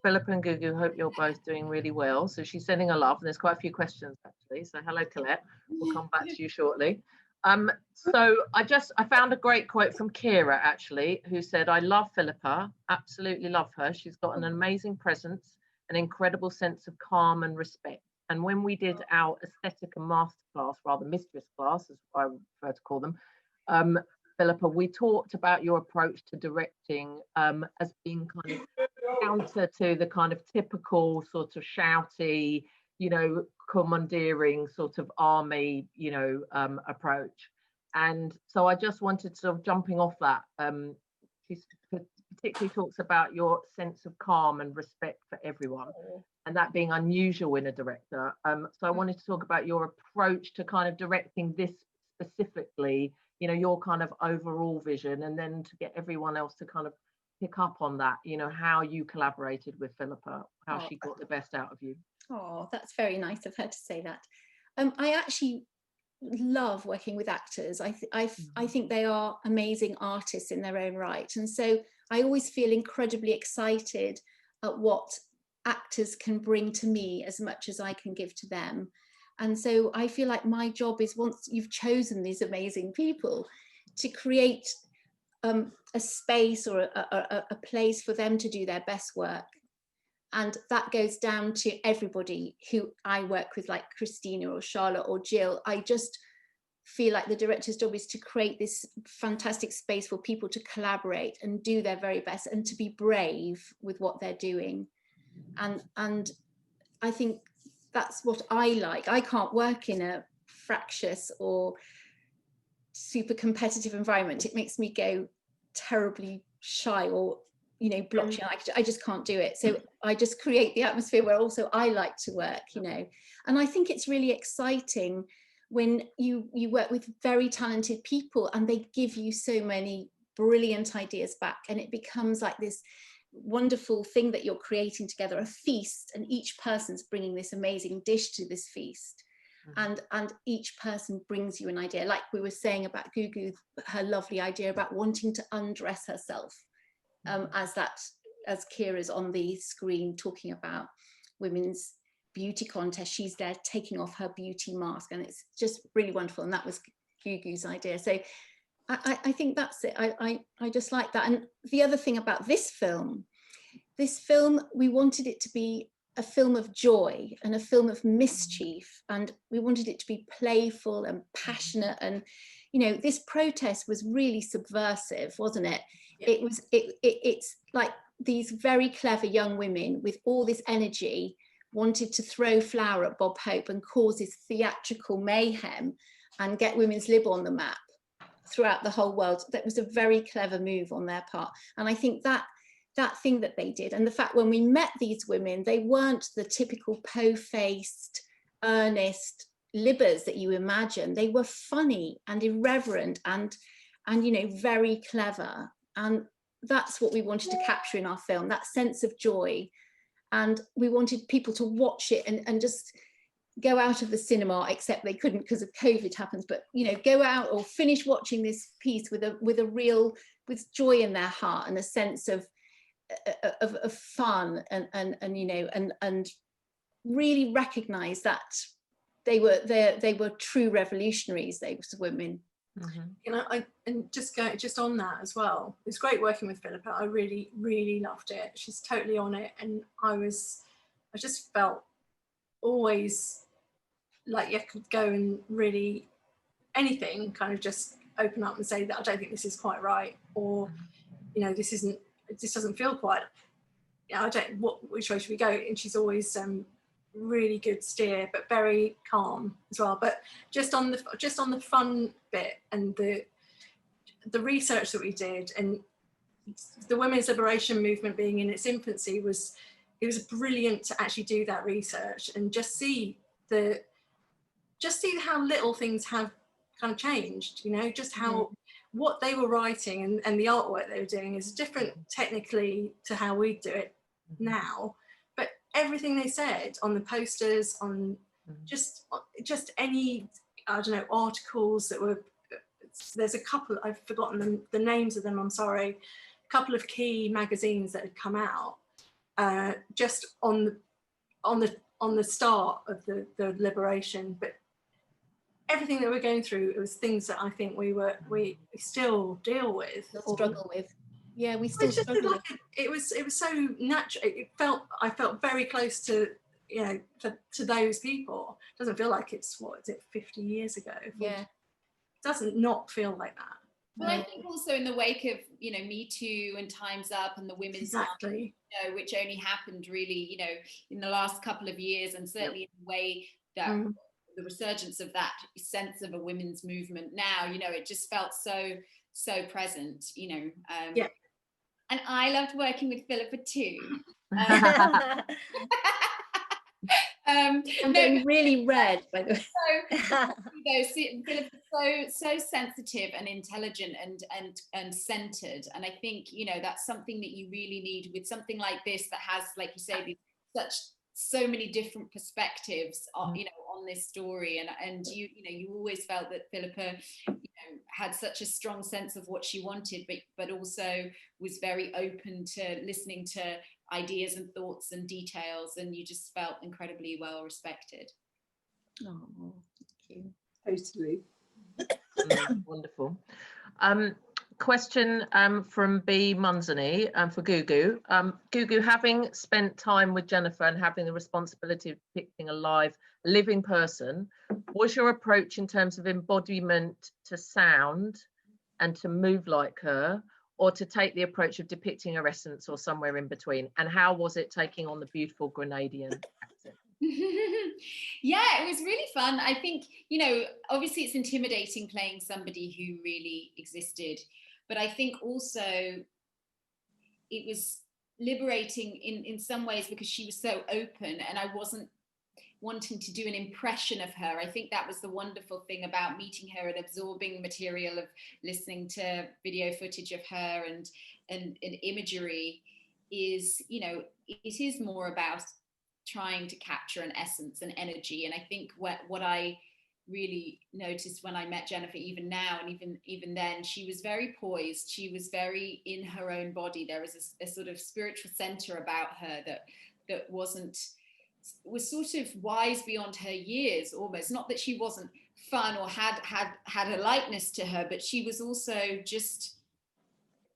Philippa and Gugu, hope you're both doing really well. So she's sending a love, and there's quite a few questions actually. So hello, Colette. We'll come back to you shortly. So I found a great quote from Kira actually, who said, "I love Philippa, absolutely love her. She's got an amazing presence, an incredible sense of calm and respect. And when we did our aesthetic and masterclass, rather mistress class, as I prefer to call them, Philippa, we talked about your approach to directing as being kind of counter to the kind of typical sort of shouty, commandeering sort of army, approach. And so I just wanted to, sort of jumping off that, she particularly talks about your sense of calm and respect for everyone, and that being unusual in a director. So I wanted to talk about your approach to kind of directing this specifically, your kind of overall vision, and then to get everyone else to kind of pick up on that, you know, how you collaborated with Philippa, how Oh, she got the best out of you. Oh, that's very nice of her to say that. I actually love working with actors. I think they are amazing artists in their own right. And so I always feel incredibly excited at what actors can bring to me as much as I can give to them. And so I feel like my job is, once you've chosen these amazing people, to create a space or a place for them to do their best work. And that goes down to everybody who I work with, like Christina or Charlotte or Jill. I just feel like the director's job is to create this fantastic space for people to collaborate and do their very best and to be brave with what they're doing. And I think that's what I like. I can't work in a fractious or super competitive environment. It makes me go terribly shy or, you know, blotchy. I just can't do it. So I just create the atmosphere where also I like to work, you know. And I think it's really exciting when you work with very talented people and they give you so many brilliant ideas back, and it becomes like this wonderful thing that you're creating together, a feast, and each person's bringing this amazing dish to this feast. And each person brings you an idea, like we were saying about Gugu, her lovely idea about wanting to undress herself, as Kira's on the screen talking about women's beauty contest. She's there taking off her beauty mask, and it's just really wonderful. And that was Gugu's idea. So I think that's it. I just like that. And the other thing about this film, we wanted it to be a film of joy and a film of mischief, and we wanted it to be playful and passionate. And you know, this protest was really subversive, wasn't it? Yeah. It's like these very clever young women with all this energy wanted to throw flour at Bob Hope and cause this theatrical mayhem and get women's lib on the map throughout the whole world. That was a very clever move on their part. And I think that thing that they did, and the fact when we met these women, they weren't the typical po-faced, earnest libbers that you imagine. They were funny and irreverent and you know, very clever. And that's what we wanted to capture in our film, that sense of joy. And we wanted people to watch it and just go out of the cinema, except they couldn't because of COVID happens, but you know, go out or finish watching this piece with joy in their heart and a sense of fun and you know, and really recognize that they were true revolutionaries, those women. You know, and just on that as well, it's great working with Philippa. I really, really loved it. She's totally on it, and I just felt always like you could go and really anything, kind of just open up and say that I don't think this is quite right, or you know, this doesn't feel quite, you know, which way should we go? And she's always really good steer, but very calm as well. But just on the fun bit and the research that we did, and the women's liberation movement being in its infancy, it was brilliant to actually do that research and just see how little things have kind of changed, you know, just how what they were writing and the artwork they were doing is different technically to how we do it now, but everything they said on the posters, on just any, I don't know, articles that were, there's a couple, I've forgotten the names of them, I'm sorry, a couple of key magazines that had come out just on the start of the liberation. But everything that we're going through, it was things that I think we still deal with, struggle with. Yeah, we still struggle with. It was so natural. I felt very close to, you know, to those people. It doesn't feel like it's, what is it, 50 years ago? Yeah. It doesn't not feel like that. Well, I think also in the wake of, you know, Me Too and Time's Up and the women's exactly, you know, which only happened really, you know, in the last couple of years, and certainly in the way that the resurgence of that sense of a women's movement now, you know, it just felt so present, you know. Yeah. And I loved working with Philippa too. I'm no, getting really red, by the way. Philip is so sensitive and intelligent and centered, and I think, you know, that's something that you really need with something like this that has, like you say, so many different perspectives on, you know, on this story, and you know, you always felt that Philippa, you know, had such a strong sense of what she wanted, but also was very open to listening to ideas and thoughts and details, and you just felt incredibly well respected. Oh, thank you. Totally. Wonderful. Question from B. Munzani for Gugu. Gugu, having spent time with Jennifer and having the responsibility of depicting a living person, was your approach in terms of embodiment to sound and to move like her, or to take the approach of depicting her essence, or somewhere in between? And how was it taking on the beautiful Grenadian accent? Yeah, it was really fun. I think, you know, obviously it's intimidating playing somebody who really existed, but I think also it was liberating in some ways because she was so open, and I wasn't wanting to do an impression of her. I think that was the wonderful thing about meeting her and absorbing material, of listening to video footage of her and imagery, is, you know, it is more about trying to capture an essence and energy. And I think what I really noticed when I met Jennifer, even now and even then, she was very poised. She was very in her own body. There was a sort of spiritual center about her that was sort of wise beyond her years, almost. Not that she wasn't fun or had a lightness to her, but she was also just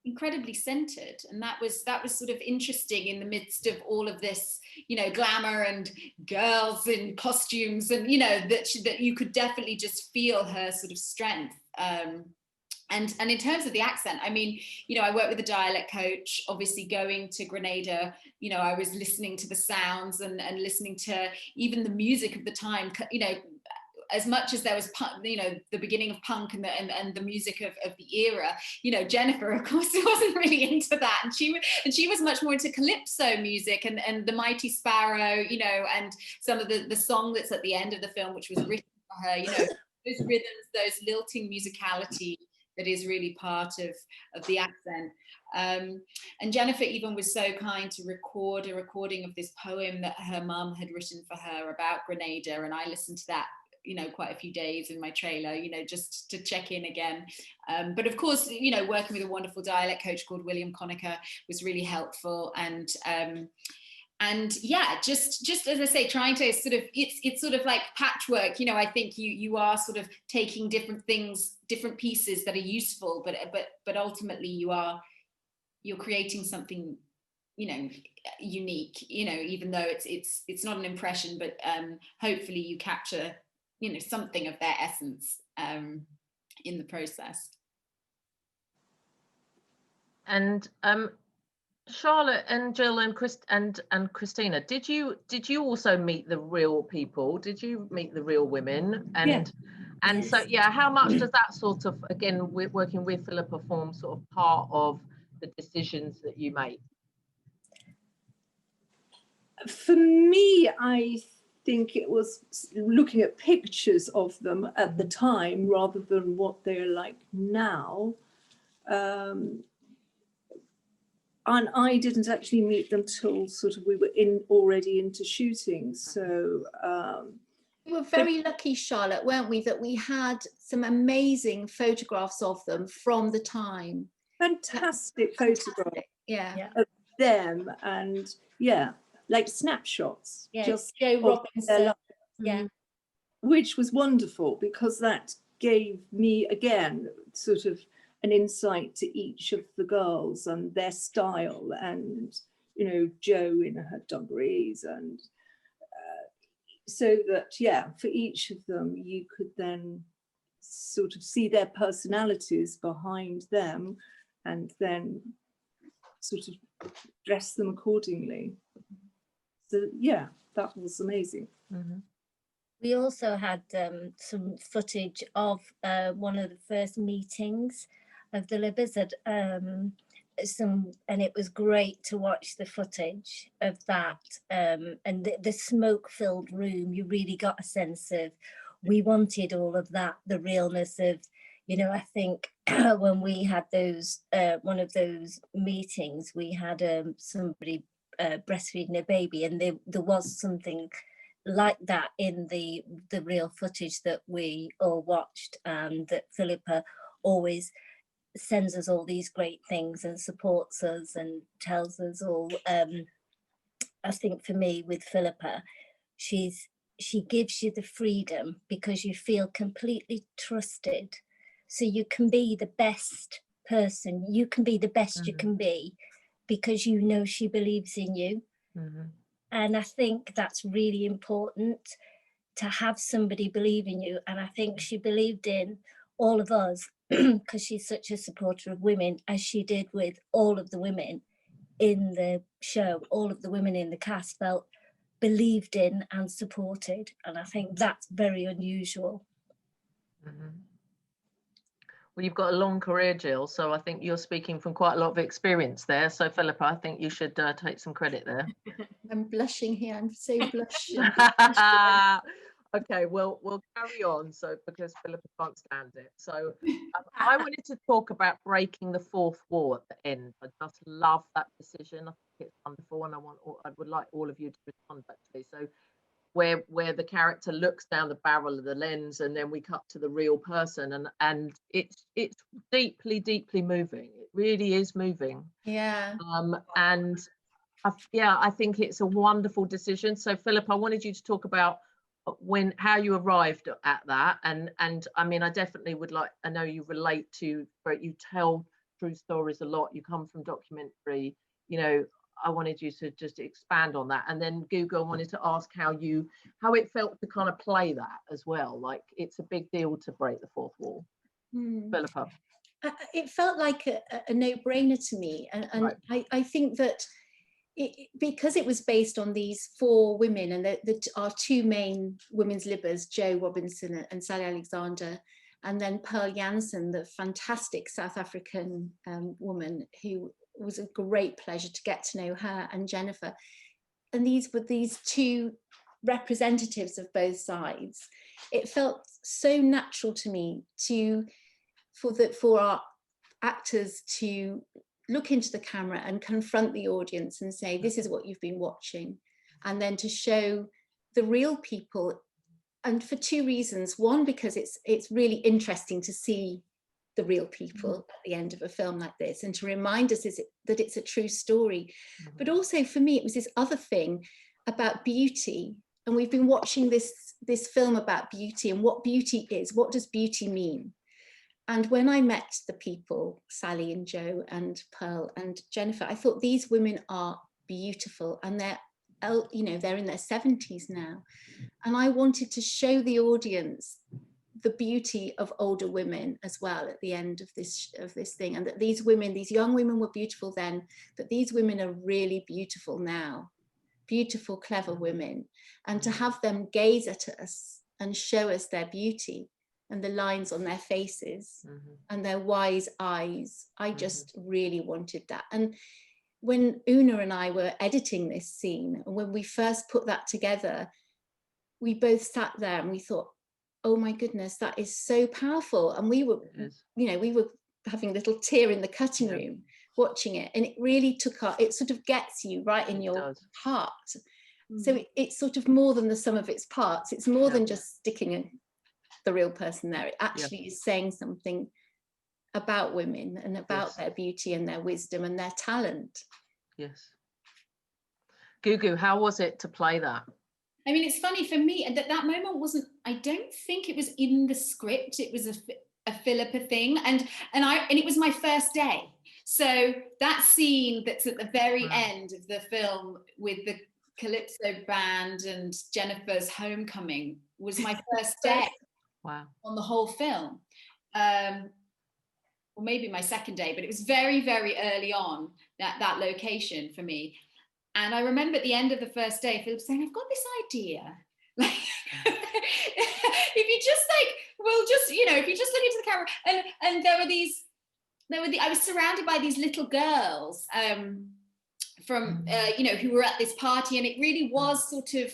incredibly centered, and that was sort of interesting in the midst of all of this, you know, glamour and girls in costumes, and, you know, that you could definitely just feel her sort of strength. And in terms of the accent, I mean, you know, I work with a dialect coach. Obviously, going to Grenada, you know, I was listening to the sounds and listening to even the music of the time, you know, as much as there was, you know, the beginning of punk and the music of the era, you know, Jennifer, of course, wasn't really into that, and she was much more into calypso music and the Mighty Sparrow, you know, and some of the song that's at the end of the film, which was written for her, you know, those rhythms, those lilting musicality that is really part of the accent. And Jennifer even was so kind to record a recording of this poem that her mum had written for her about Grenada, and I listened to that, you know, quite a few days in my trailer, you know, just to check in again. But of course, you know, working with a wonderful dialect coach called William Conacher was really helpful. And yeah, just as I say, trying to sort of, it's sort of like patchwork, you know. I think you are sort of taking different things, different pieces that are useful, but ultimately you're creating something, you know, unique, you know, even though it's not an impression, but hopefully you capture, you know, something of their essence in the process. And Charlotte and Jill and Christina, did you also meet the real people? Did you meet the real women? And yeah. And Yes. so, yeah, how much does that sort of, again, working with Philippa, form sort of part of the decisions that you make? For me, I think it was looking at pictures of them at the time rather than what they're like now. And I didn't actually meet them till sort of we were already into shooting. So we were very lucky, Charlotte, weren't we, that we had some amazing photographs of them from the time. Fantastic photographs, yeah, of them, and yeah, like snapshots. Yeah, just Joe of Robinson. their life, Yeah, which was wonderful because that gave me again sort of an insight to each of the girls and their style, and you know, Jo in her dungarees, and so that, yeah, for each of them you could then sort of see their personalities behind them and then sort of dress them accordingly. So yeah, that was amazing. Mm-hmm. We also had some footage of one of the first meetings of the Libbers at and it was great to watch the footage of that, and the smoke-filled room. You really got a sense of, we wanted all of that, the realness of, you know, I think when we had those one of those meetings, we had somebody breastfeeding a baby, and there was something like that in the real footage that we all watched, and that Philippa always sends us all these great things and supports us and tells us all. I think for me with Philippa, she gives you the freedom because you feel completely trusted, so you can be the best person, you can be the best you can be, because you know she believes in you. And I think that's really important, to have somebody believe in you. And I think she believed in all of us because she's such a supporter of women, as she did with all of the women in the show. All of the women in the cast felt believed in and supported, and I think that's very unusual. Well, you've got a long career, Jill, so I think you're speaking from quite a lot of experience there. So Philippa, I think you should take some credit there. I'm blushing here, I'm so blushing. Okay, well, we'll carry on, so because Philippa can't stand it. So I wanted to talk about breaking the fourth wall at the end. I just love that decision. I think it's wonderful, and I would like all of you to respond actually. So where the character looks down the barrel of the lens, and then we cut to the real person, and it's deeply moving. It really is moving. Yeah. And I think it's a wonderful decision. So Philip, I wanted you to talk about how you arrived at that, and I mean, I definitely would like, I know you relate to, you tell true stories a lot, you come from documentary, you know, I wanted you to just expand on that. And then Gugu, I wanted to ask how it felt to kind of play that as well. Like, it's a big deal to break the fourth wall. Philippa. It felt like a no-brainer to me, and right. I think that because it was based on these four women, and our two main women's libbers, Jo Robinson and Sally Alexander, and then Pearl Jansen, the fantastic South African woman, who was a great pleasure to get to know her, and Jennifer. And these were these two representatives of both sides. It felt so natural to me for our actors to look into the camera and confront the audience and say, this is what you've been watching, and then to show the real people. And for two reasons. One, because it's really interesting to see the real people at the end of a film like this, and to remind us that it's a true story. But also for me, it was this other thing about beauty. And we've been watching this film about beauty and what beauty is. What does beauty mean? And when I met the people, Sally and Jo and Pearl and Jennifer, I thought these women are beautiful, and they're in their 70s now. And I wanted to show the audience the beauty of older women as well at the end of this thing, and that these women, these young women, were beautiful then, but these women are really beautiful now, beautiful, clever women, and to have them gaze at us and show us their beauty and the lines on their faces and their wise eyes. I just really wanted that. And when Una and I were editing this scene, and when we first put that together, we both sat there and we thought, oh my goodness, that is so powerful. And we were, we were having a little tear in the cutting room watching it. And it really it sort of gets you right in your heart. So it's sort of more than the sum of its parts. It's more than just sticking the real person there. It actually is saying something about women and about their beauty and their wisdom and their talent. Yes. Gugu, how was it to play that? I mean, it's funny for me that moment wasn't, I don't think it was in the script. It was a Philippa thing. And it was my first day. So that scene that's at the very end of the film with the Calypso band and Jennifer's homecoming was my first day on the whole film. Or maybe my second day, but it was very, very early on, that location for me. And I remember at the end of the first day, Philip saying, I've got this idea. Like, if you just if you just look into the camera, and there were these I was surrounded by these little girls from you know, who were at this party, and it really was sort of,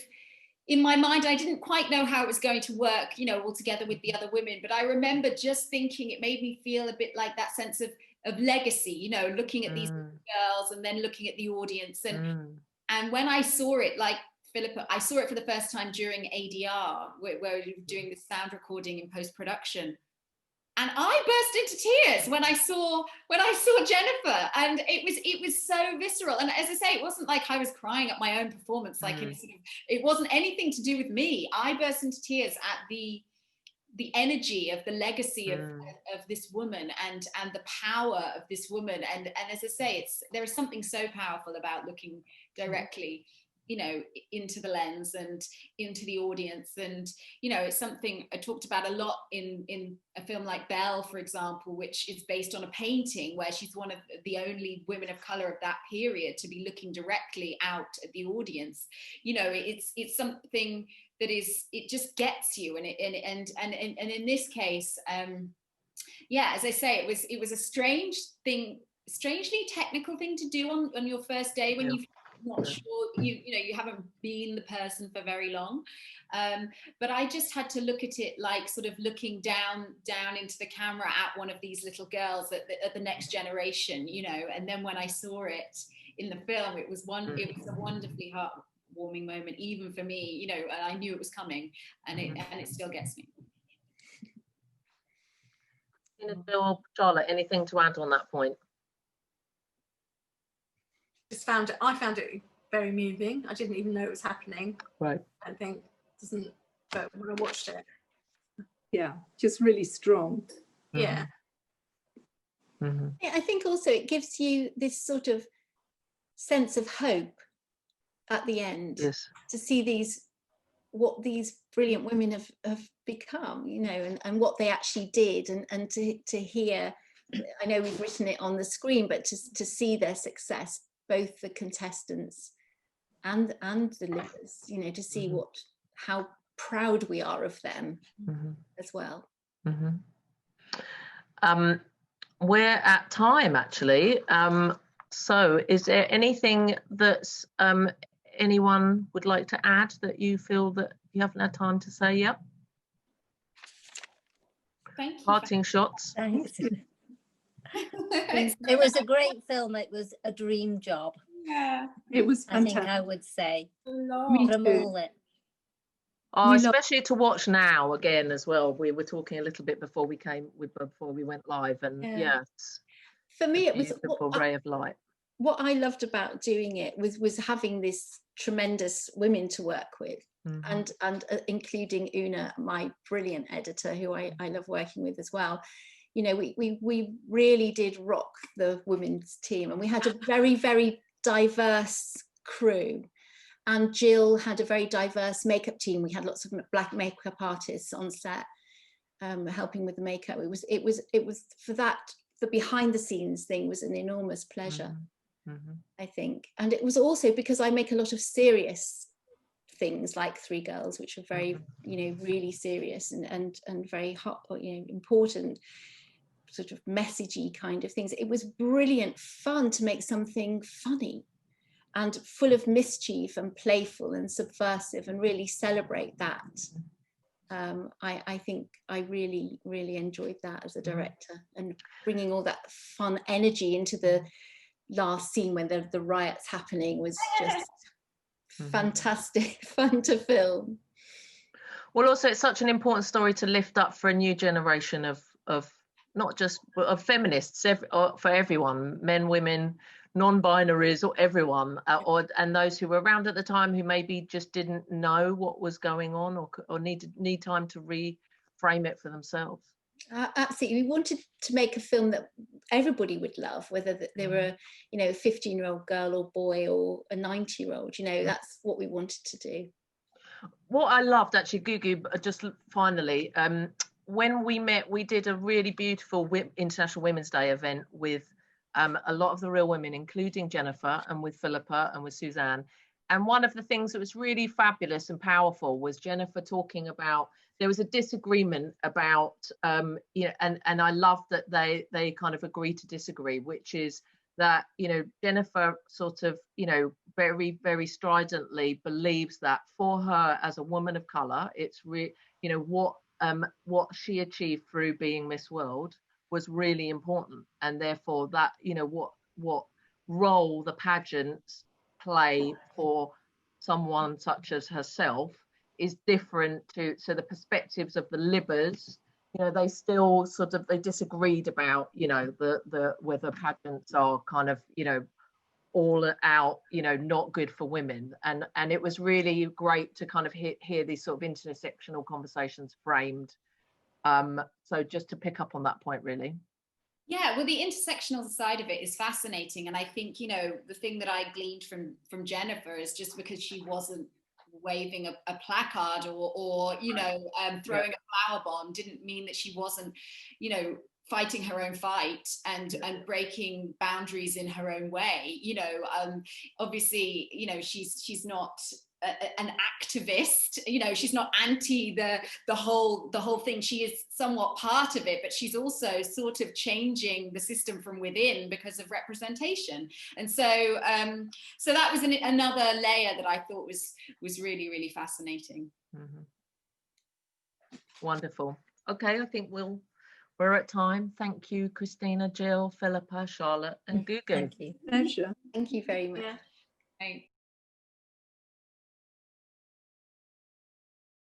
in my mind, I didn't quite know how it was going to work, you know, all together with the other women. But I remember just thinking it made me feel a bit like that sense of legacy, you know, looking at these girls and then looking at the audience. And when I saw it, like Philippa, I saw it for the first time during ADR, where we were doing the sound recording in post-production. And I burst into tears when I saw Jennifer, and it was so visceral. And as I say, it wasn't like I was crying at my own performance, like it wasn't anything to do with me. I burst into tears at the energy of the legacy of this woman and the power of this woman. And as I say, there is something so powerful about looking directly, you know, into the lens and into the audience. And, you know, it's something I talked about a lot in a film like Belle, for example, which is based on a painting where she's one of the only women of color of that period to be looking directly out at the audience. You know, it's something that it just gets you. And in this case, yeah, as I say, it was a strangely technical thing to do on your first day when you've not sure, you know, you haven't been the person for very long, but I just had to look at it like sort of looking down into the camera at one of these little girls at the next generation, you know. And then when I saw it in the film, it was a wonderfully heartwarming moment, even for me, you know. And I knew it was coming, and it still gets me. Bill, Charlotte, anything to add on that point? I found it very moving. I didn't even know it was happening. Right. I think but when I watched it, yeah, just really strong. Yeah. I think also it gives you this sort of sense of hope at the end. Yes. To see what these brilliant women have become, you know, and what they actually did, and to hear. I know we've written it on the screen, but to see their success, both the contestants and the livers, you know, to see how proud we are of them as well. We're at time, actually. So is there anything that anyone would like to add that you feel that you haven't had time to say yet? Thank you. Parting shots. Thanks. It was a great film. It was a dream job. Yeah, it was fantastic. I think I would say from all it. Oh, especially to watch now again as well. We were talking a little bit before we went live, and yes, for me it was a ray of light. What I loved about doing it was having this tremendous women to work with, and including Una, my brilliant editor, who I love working with as well. You know, we really did rock the women's team, and we had a very, very diverse crew. And Jill had a very diverse makeup team. We had lots of black makeup artists on set, helping with the makeup. It was for that, the behind the scenes thing was an enormous pleasure, I think. And it was also because I make a lot of serious things like Three Girls, which are very, you know, really serious and very hot, you know, important, sort of messagey kind of things. It was brilliant fun to make something funny and full of mischief and playful and subversive, and really celebrate that. I think I really, really enjoyed that as a director, and bringing all that fun energy into the last scene when the riots happening was just fantastic fun to film. Well, also it's such an important story to lift up for a new generation of not just of feminists, for everyone, men, women, non-binaries, or everyone, and those who were around at the time who maybe just didn't know what was going on, or need time to reframe it for themselves. Absolutely, we wanted to make a film that everybody would love, whether they were, you know, a 15-year-old girl or boy or a 90-year-old. You know, that's what we wanted to do. What I loved, actually, Gugu, just finally, when we met, we did a really beautiful International Women's Day event with a lot of the real women, including Jennifer, and with Philippa and with Suzanne. And one of the things that was really fabulous and powerful was Jennifer talking about there was a disagreement about, you know, and I love that they kind of agree to disagree, which is that, you know, Jennifer sort of, you know, very, very stridently believes that for her as a woman of color, it's you know, what she achieved through being Miss World was really important, and therefore that, you know, what role the pageants play for someone such as herself is different to, so the perspectives of the Libbers, you know, they still sort of, they disagreed about, you know, the whether pageants are kind of, you know, all out, you know, not good for women, and it was really great to kind of hear these sort of intersectional conversations framed. So just to pick up on that point, really. Yeah, well, the intersectional side of it is fascinating, and I think, you know, the thing that I gleaned from Jennifer is just because she wasn't waving a placard or you know, throwing a flower bomb didn't mean that she wasn't, you know, fighting her own fight and breaking boundaries in her own way. You know, obviously, you know, she's not an activist, you know, she's not anti the whole thing. She is somewhat part of it, but she's also sort of changing the system from within because of representation. And so so that was another layer that I thought was really, really fascinating. Mm-hmm. Wonderful. Okay, I think we're at time. Thank you, Christina, Jill, Philippa, Charlotte, and Gugu. Thank you. Pleasure. Thank you very much. Yeah. Right.